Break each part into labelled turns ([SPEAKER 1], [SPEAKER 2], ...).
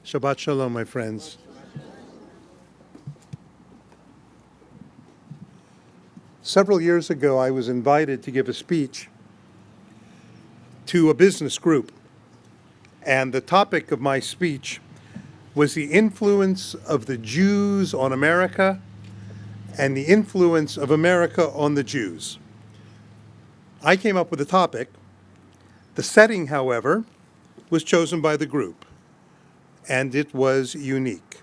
[SPEAKER 1] Shabbat Shalom, my friends. Several years ago, I was invited to give a speech to a business group. And the topic of my speech was the influence of the Jews on America and the influence of America on the Jews. I came up with the topic. The setting, however, was chosen by the group, and it was unique.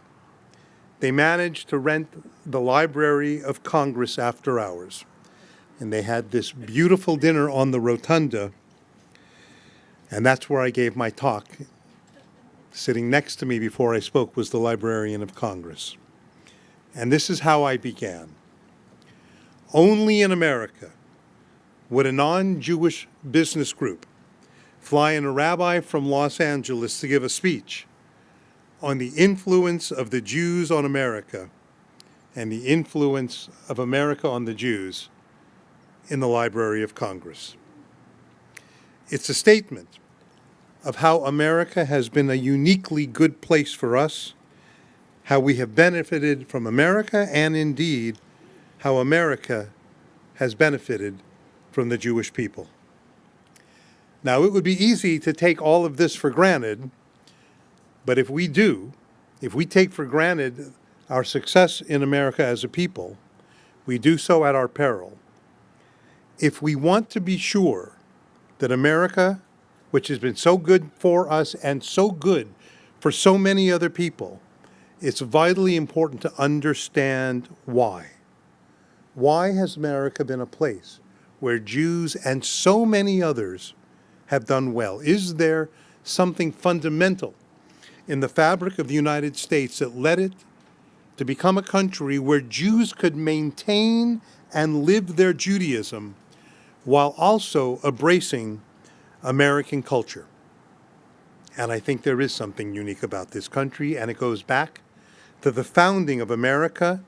[SPEAKER 1] They managed to rent the Library of Congress after hours, and they had this beautiful dinner on the rotunda, and that's where I gave my talk. Sitting next to me before I spoke was the Librarian of Congress. And this is how I began. Only in America would a non-Jewish business group fly in a rabbi from Los Angeles to give a speech on the influence of the Jews on America and the influence of America on the Jews in the Library of Congress. It's a statement of how America has been a uniquely good place for us, how we have benefited from America, and indeed, how America has benefited from the Jewish people. Now, it would be easy to take all of this for granted, but if we take for granted our success in America as a people, we do so at our peril. If we want to be sure that America, which has been so good for us and so good for so many other people, it's vitally important to understand why. Why has America been a place where Jews and so many others have done well? Is there something fundamental in the fabric of the United States that led it to become a country where Jews could maintain and live their Judaism while also embracing American culture? And I think there is something unique about this country, and it goes back to the founding of America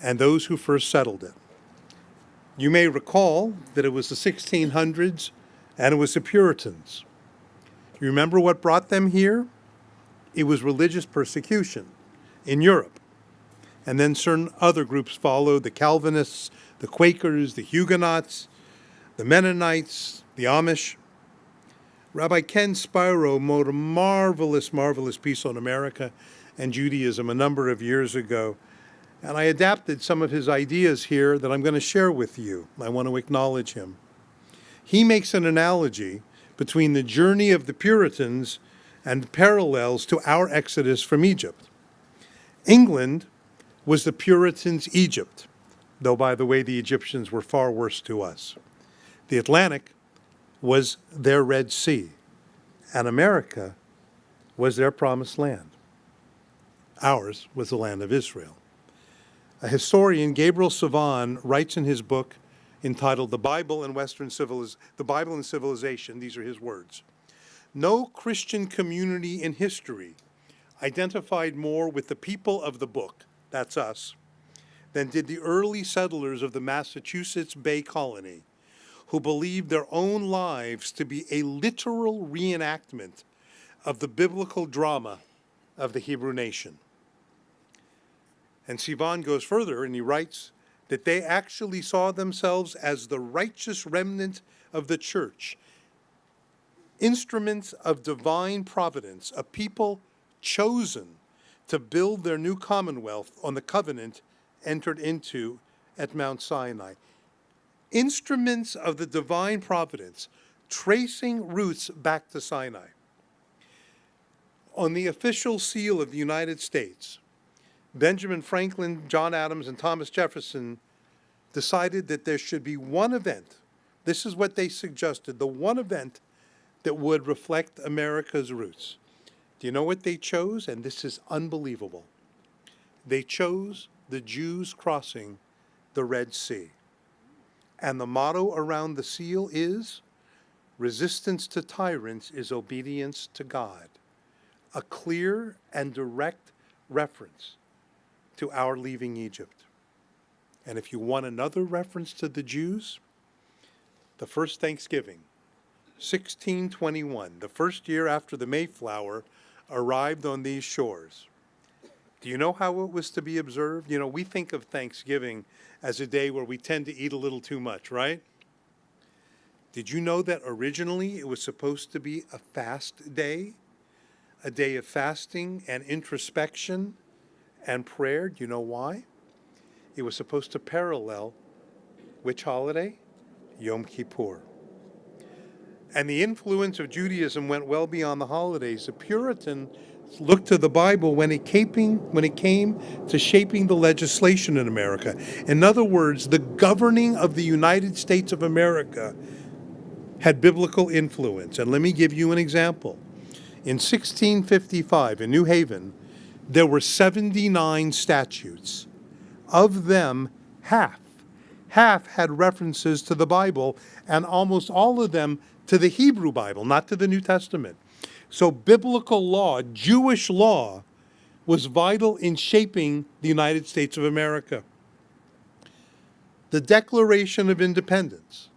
[SPEAKER 1] and those who first settled it. You may recall that it was the 1600s and it was the Puritans. You remember what brought them here? It was religious persecution in Europe. And then certain other groups followed: the Calvinists, the Quakers, the Huguenots, the Mennonites, the Amish. Rabbi Ken Spiro wrote a marvelous piece on America and Judaism a number of years ago. And I adapted some of his ideas here that I'm going to share with you. I want to acknowledge him. He makes an analogy between the journey of the Puritans and parallels to our exodus from Egypt. England was the Puritans' Egypt, though, by the way, the Egyptians were far worse to us. The Atlantic was their Red Sea, and America was their promised land. Ours was the land of Israel. A historian, Gabriel Savan, writes in his book entitled The Bible and Civilization, these are his words: "No Christian community in history identified more with the people of the book," that's us, "than did the early settlers of the Massachusetts Bay Colony, who believed their own lives to be a literal reenactment of the biblical drama of the Hebrew nation." And Sivan goes further and he writes that they actually saw themselves as the righteous remnant of the church, instruments of divine providence, a people chosen to build their new commonwealth on the covenant entered into at Mount Sinai. Instruments of the divine providence, tracing roots back to Sinai. On the official seal of the United States, Benjamin Franklin, John Adams, and Thomas Jefferson decided that there should be one event. This is what they suggested, the one event that would reflect America's roots. Do you know what they chose? And this is unbelievable. They chose the Jews crossing the Red Sea. And the motto around the seal is, "Resistance to tyrants is obedience to God." A clear and direct reference to our leaving Egypt. And if you want another reference to the Jews, the first Thanksgiving, 1621, the first year after the Mayflower, arrived on these shores. Do you know how it was to be observed? You know, we think of Thanksgiving as a day where we tend to eat a little too much, right? Did you know that originally it was supposed to be a fast day? A day of fasting and introspection and prayer. Do you know why? It was supposed to parallel which holiday? Yom Kippur. And the influence of Judaism went well beyond the holidays. The Puritans looked to the Bible when it came to shaping the legislation in America. In other words, the governing of the United States of America had biblical influence. And let me give you an example. In 1655, in New Haven, there were 79 statutes. Of them, half had references to the Bible, and almost all of them to the Hebrew Bible, not to the New Testament. So biblical law, Jewish law, was vital in shaping the United States of America. The Declaration of Independence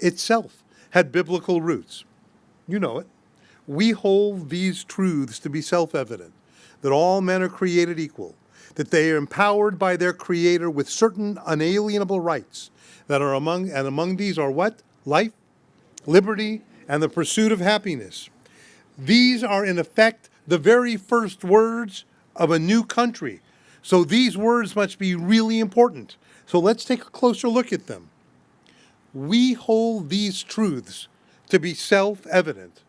[SPEAKER 1] itself had biblical roots. You know it. We hold these truths to be self-evident, that all men are created equal, that they are empowered by their Creator with certain unalienable rights that are among these are what? Life, liberty, and the pursuit of happiness. These are in effect the very first words of a new country. So these words must be really important. So let's take a closer look at them. We hold these truths to be self-evident.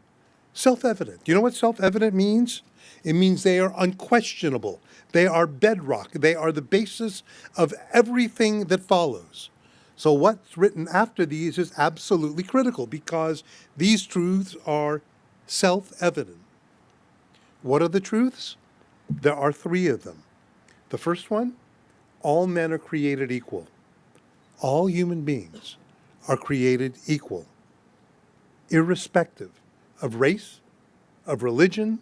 [SPEAKER 1] Self-evident. Do you know what self-evident means? It means they are unquestionable. They are bedrock. They are the basis of everything that follows. So what's written after these is absolutely critical because these truths are self-evident. What are the truths? There are three of them. The first one, all men are created equal. All human beings are created equal, irrespective of race, of religion,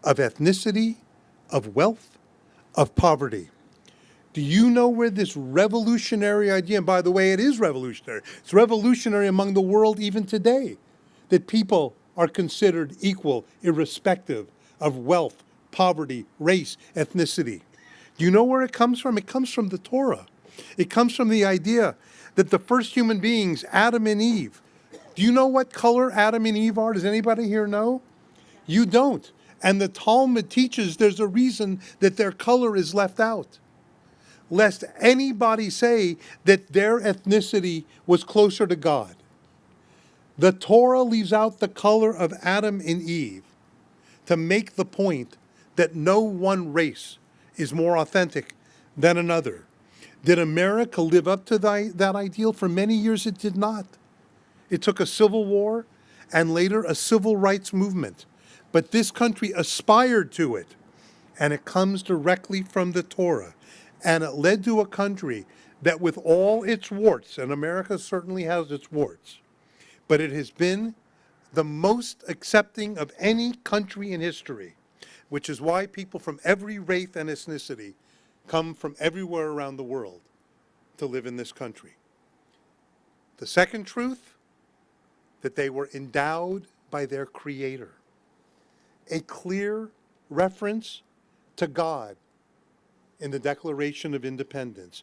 [SPEAKER 1] of ethnicity, of wealth, of poverty. Do you know where this revolutionary idea, and by the way, it is revolutionary. It's revolutionary among the world even today, that people are considered equal, irrespective of wealth, poverty, race, ethnicity. Do you know where it comes from? It comes from the Torah. It comes from the idea that the first human beings, Adam and Eve, do you know what color Adam and Eve are? Does anybody here know? You don't. And the Talmud teaches there's a reason that their color is left out, lest anybody say that their ethnicity was closer to God. The Torah leaves out the color of Adam and Eve to make the point that no one race is more authentic than another. Did America live up to that ideal? For many years it did not. It took a civil war and later a civil rights movement. But this country aspired to it, and it comes directly from the Torah. And it led to a country that with all its warts, and America certainly has its warts, but it has been the most accepting of any country in history, which is why people from every race and ethnicity come from everywhere around the world to live in this country. The second truth, that they were endowed by their Creator. A clear reference to God in the Declaration of Independence.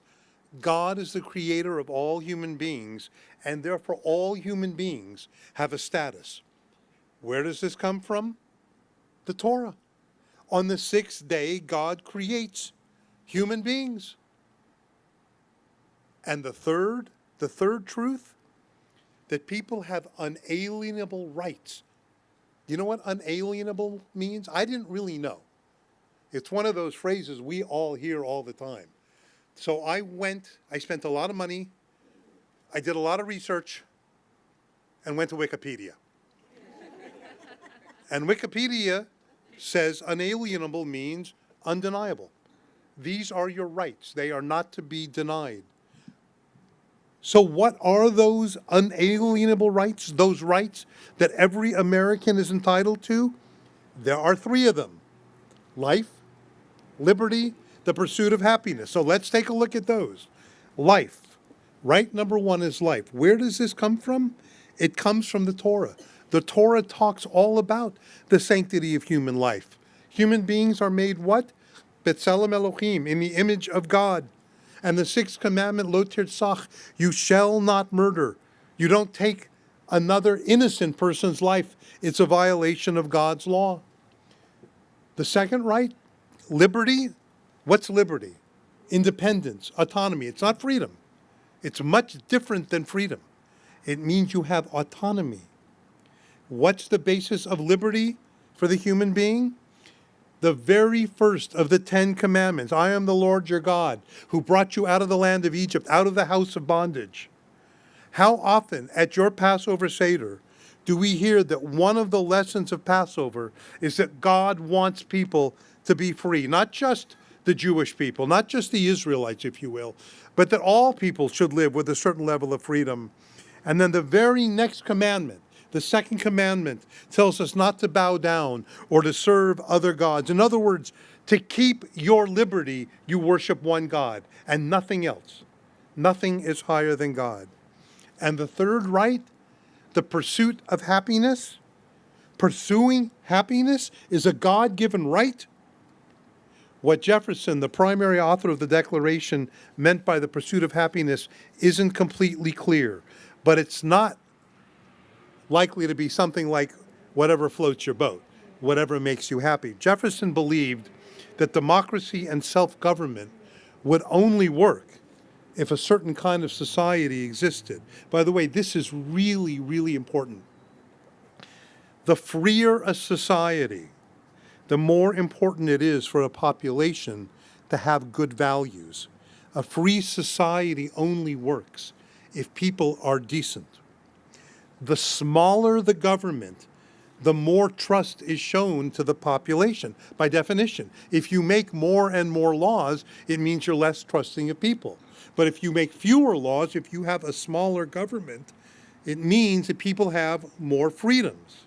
[SPEAKER 1] God is the creator of all human beings, and therefore all human beings have a status. Where does this come from? The Torah. On the sixth day, God creates human beings. And the third truth, that people have unalienable rights. You know what unalienable means? I didn't really know. It's one of those phrases we all hear all the time. So I spent a lot of money, I did a lot of research, and went to Wikipedia. And Wikipedia says unalienable means undeniable. These are your rights. They are not to be denied. So what are those unalienable rights, those rights that every American is entitled to? There are three of them: life, liberty, the pursuit of happiness. So let's take a look at those. Life. Right number one is life. Where does this come from? It comes from the Torah. The Torah talks all about the sanctity of human life. Human beings are made what? B'tselem Elohim, in the image of God. And the sixth commandment, lo tirzach, you shall not murder. You don't take another innocent person's life. It's a violation of God's law. The second right, liberty. What's liberty? Independence, autonomy. It's not freedom. It's much different than freedom. It means you have autonomy. What's the basis of liberty for the human being? The very first of the 10 commandments. I am the Lord your God, who brought you out of the land of Egypt, out of the house of bondage. How often at your Passover Seder do we hear that one of the lessons of Passover is that God wants people to be free, not just the Jewish people, not just the Israelites, if you will, but that all people should live with a certain level of freedom. And then the very next commandment, the second commandment, tells us not to bow down or to serve other gods. In other words, to keep your liberty, you worship one God and nothing else. Nothing is higher than God. And the third right, the pursuit of happiness. Pursuing happiness is a God-given right. What Jefferson, the primary author of the Declaration, meant by the pursuit of happiness isn't completely clear, but it's not likely to be something like whatever floats your boat, whatever makes you happy. Jefferson believed that democracy and self-government would only work if a certain kind of society existed. By the way, this is really, really important. The freer a society, the more important it is for a population to have good values. A free society only works if people are decent. The smaller the government, the more trust is shown to the population, by definition. If you make more and more laws, it means you're less trusting of people. But if you make fewer laws, if you have a smaller government, it means that people have more freedoms.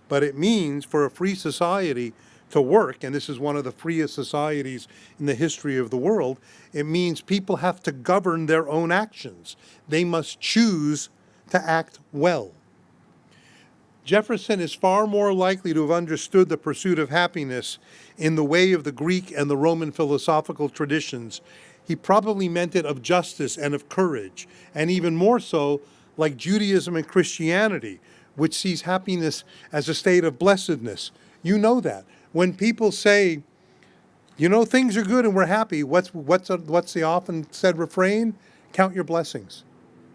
[SPEAKER 1] But it means for a free society to work, and this is one of the freest societies in the history of the world, it means people have to govern their own actions. They must choose to act well. Jefferson is far more likely to have understood the pursuit of happiness in the way of the Greek and the Roman philosophical traditions. He probably meant it of justice and of courage, and even more so like Judaism and Christianity, which sees happiness as a state of blessedness. You know that. When people say, you know, things are good and we're happy, what's the often said refrain? Count your blessings,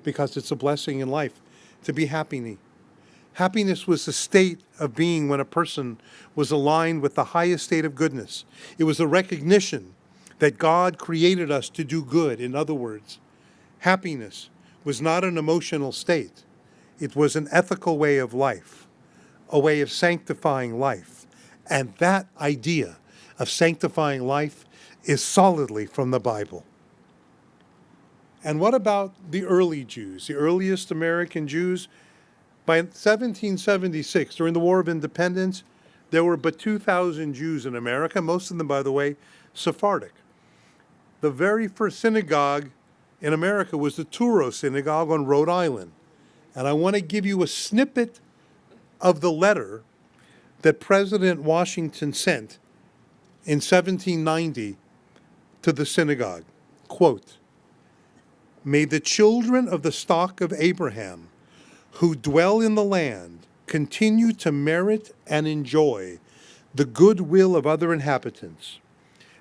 [SPEAKER 1] because it's a blessing in life to be happy. Happiness was the state of being when a person was aligned with the highest state of goodness. It was a recognition that God created us to do good. In other words, happiness was not an emotional state. It was an ethical way of life, a way of sanctifying life. And that idea of sanctifying life is solidly from the Bible. And what about the early Jews, the earliest American Jews? By 1776, during the War of Independence, there were but 2,000 Jews in America, most of them, by the way, Sephardic. The very first synagogue in America was the Touro Synagogue on Rhode Island. And I want to give you a snippet of the letter that President Washington sent in 1790 to the synagogue. Quote, "May the children of the stock of Abraham who dwell in the land continue to merit and enjoy the goodwill of other inhabitants,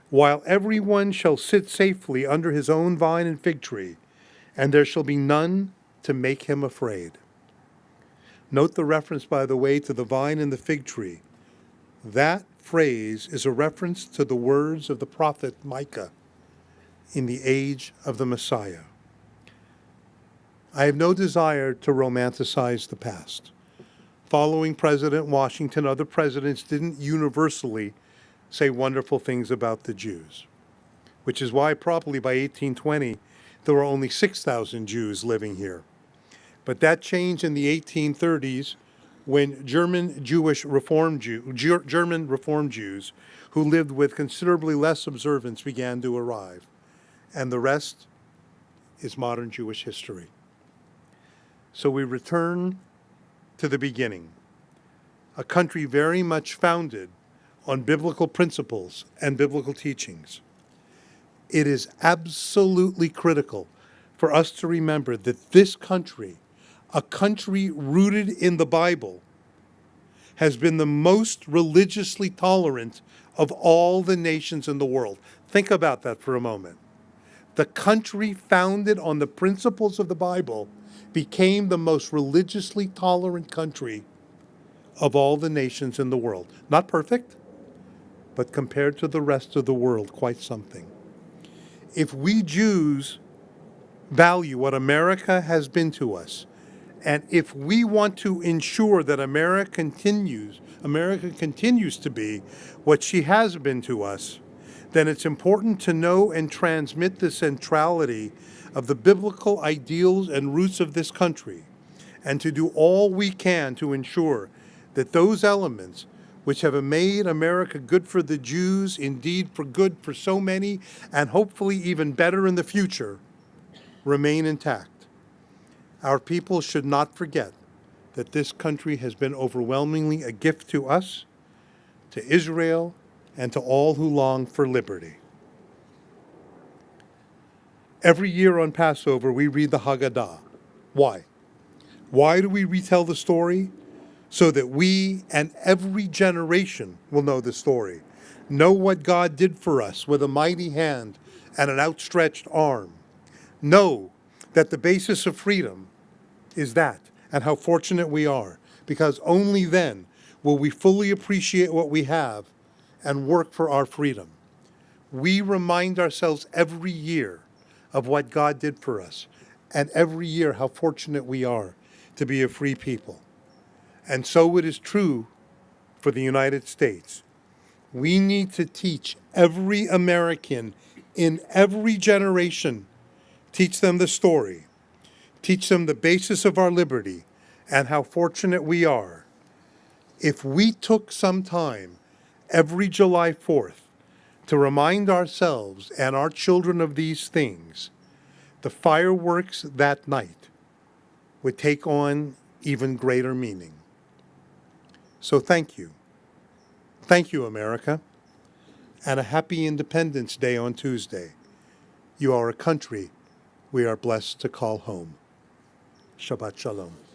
[SPEAKER 1] while everyone shall sit safely under his own vine and fig tree, and there shall be none to make him afraid." Note the reference, by the way, to the vine and the fig tree. That phrase is a reference to the words of the prophet Micah in the age of the Messiah. I have no desire to romanticize the past. Following President Washington, other presidents didn't universally say wonderful things about the Jews, which is why probably by 1820 there were only 6,000 Jews living here. But that changed in the 1830s when German Reform Jews who lived with considerably less observance began to arrive. And the rest is modern Jewish history. So we return to the beginning, a country very much founded on biblical principles and biblical teachings. It is absolutely critical for us to remember that this country, a country rooted in the Bible, has been the most religiously tolerant of all the nations in the world. Think about that for a moment. The country founded on the principles of the Bible became the most religiously tolerant country of all the nations in the world. Not perfect, but compared to the rest of the world, quite something. If we Jews value what America has been to us, and if we want to ensure that America continues to be what she has been to us, then it's important to know and transmit the centrality of the biblical ideals and roots of this country, and to do all we can to ensure that those elements which have made America good for the Jews, indeed for good for so many, and hopefully even better in the future, remain intact. Our people should not forget that this country has been overwhelmingly a gift to us, to Israel, and to all who long for liberty. Every year on Passover, we read the Haggadah. Why? Why do we retell the story? So that we and every generation will know the story, know what God did for us with a mighty hand and an outstretched arm. Know that the basis of freedom is that, and how fortunate we are, because only then will we fully appreciate what we have and work for our freedom. We remind ourselves every year of what God did for us, and every year how fortunate we are to be a free people. And so it is true for the United States. We need to teach every American in every generation, teach them the story, teach them the basis of our liberty, and how fortunate we are. If we took some time every July 4th to remind ourselves and our children of these things, the fireworks that night would take on even greater meaning. So thank you. Thank you, America, and a happy Independence Day on Tuesday. You are a country we are blessed to call home. Shabbat Shalom.